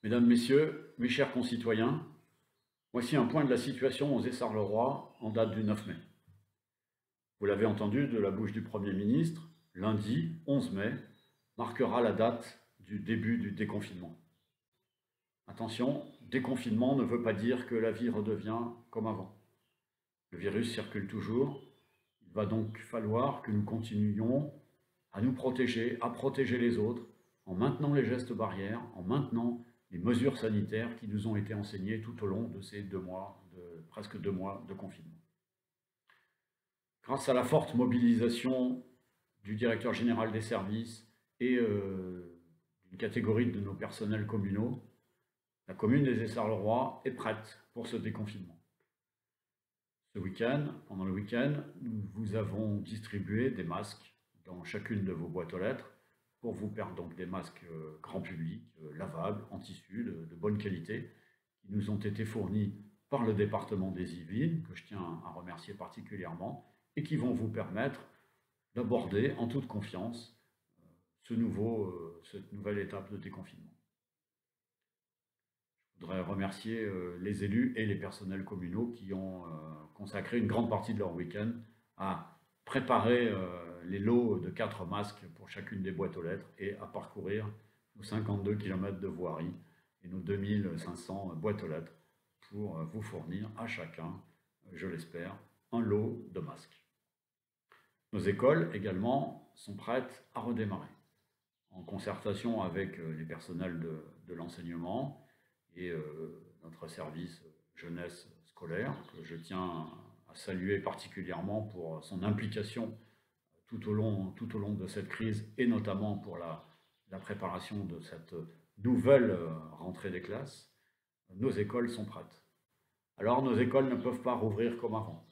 Mesdames, Messieurs, mes chers concitoyens, voici un point de la situation aux Essarts-le-Roi en date du 9 mai. Vous l'avez entendu de la bouche du Premier ministre, lundi 11 mai marquera la date du début du déconfinement. Attention, déconfinement ne veut pas dire que la vie redevient comme avant. Le virus circule toujours, il va donc falloir que nous continuions à nous protéger, à protéger les autres, en maintenant les gestes barrières, en maintenant les mesures sanitaires qui nous ont été enseignées tout au long de ces presque 2 mois de confinement. Grâce à la forte mobilisation du directeur général des services et d'une catégorie de nos personnels communaux, la commune des Essarts-le-Roi est prête pour ce déconfinement. Ce week-end, pendant le week-end, nous vous avons distribué des masques dans chacune de vos boîtes aux lettres pour vous permettre, donc des masques grand public, lavables, en tissu, de bonne qualité, qui nous ont été fournis par le département des Yvelines, que je tiens à remercier particulièrement, et qui vont vous permettre d'aborder en toute confiance cette nouvelle étape de déconfinement. Je voudrais remercier les élus et les personnels communaux qui ont consacré une grande partie de leur week-end à préparer les lots de 4 masques pour chacune des boîtes aux lettres et à parcourir nos 52 km de voirie et nos 2500 boîtes aux lettres pour vous fournir à chacun, je l'espère, un lot de masques. Nos écoles également sont prêtes à redémarrer en concertation avec les personnels de l'enseignement et notre service jeunesse scolaire, que je tiens à saluer particulièrement pour son implication tout au long de cette crise, et notamment pour la préparation de cette nouvelle rentrée des classes. Nos écoles sont prêtes. Alors nos écoles ne peuvent pas rouvrir comme avant.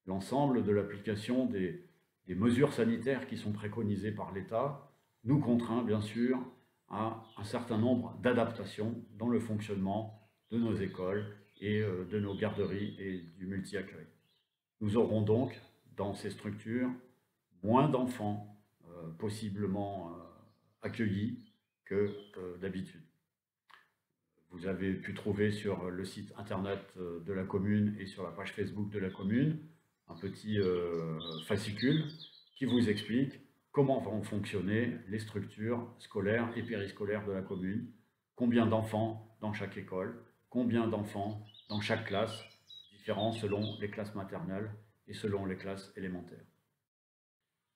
L'ensemble de l'application des mesures sanitaires qui sont préconisées par l'État nous contraint bien sûr à un certain nombre d'adaptations dans le fonctionnement de nos écoles et de nos garderies et du multi-accueil. Nous aurons donc dans ces structures moins d'enfants possiblement accueillis que d'habitude. Vous avez pu trouver sur le site internet de la commune et sur la page Facebook de la commune un petit fascicule qui vous explique comment vont fonctionner les structures scolaires et périscolaires de la commune, combien d'enfants dans chaque école, combien d'enfants dans chaque classe, différents selon les classes maternelles et selon les classes élémentaires.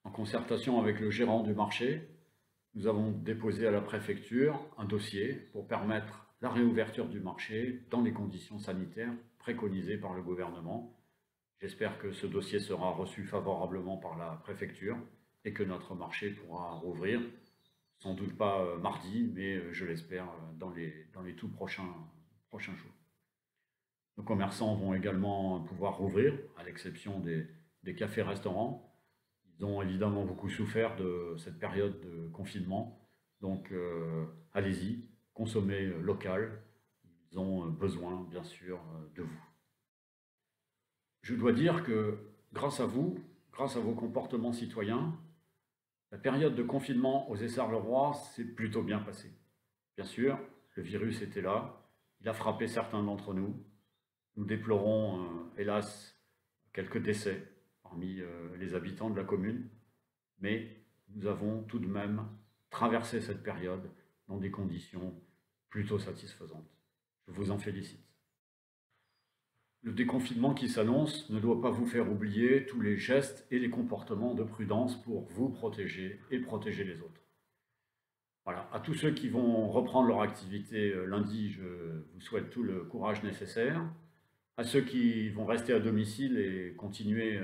En concertation avec le gérant du marché, nous avons déposé à la préfecture un dossier pour permettre la réouverture du marché dans les conditions sanitaires préconisées par le gouvernement. J'espère que ce dossier sera reçu favorablement par la préfecture et que notre marché pourra rouvrir, sans doute pas mardi, mais je l'espère dans les tout prochains jours. Nos commerçants vont également pouvoir rouvrir, à l'exception des cafés-restaurants. Ils ont évidemment beaucoup souffert de cette période de confinement, donc allez-y, consommez local, ils ont besoin bien sûr de vous. Je dois dire que grâce à vous, grâce à vos comportements citoyens, la période de confinement aux Essarts-le-Roi s'est plutôt bien passée. Bien sûr, le virus était là, il a frappé certains d'entre nous. Nous déplorons, hélas, quelques décès parmi les habitants de la commune, mais nous avons tout de même traversé cette période dans des conditions plutôt satisfaisantes. Je vous en félicite. Le déconfinement qui s'annonce ne doit pas vous faire oublier tous les gestes et les comportements de prudence pour vous protéger et protéger les autres. Voilà, à tous ceux qui vont reprendre leur activité lundi, je vous souhaite tout le courage nécessaire. À ceux qui vont rester à domicile et continuer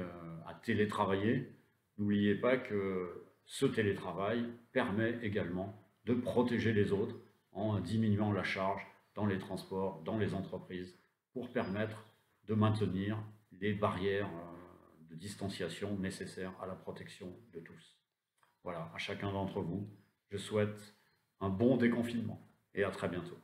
à télétravailler, n'oubliez pas que ce télétravail permet également de protéger les autres en diminuant la charge dans les transports, dans les entreprises, pour permettre de maintenir les barrières de distanciation nécessaires à la protection de tous. Voilà, à chacun d'entre vous, je souhaite un bon déconfinement et à très bientôt.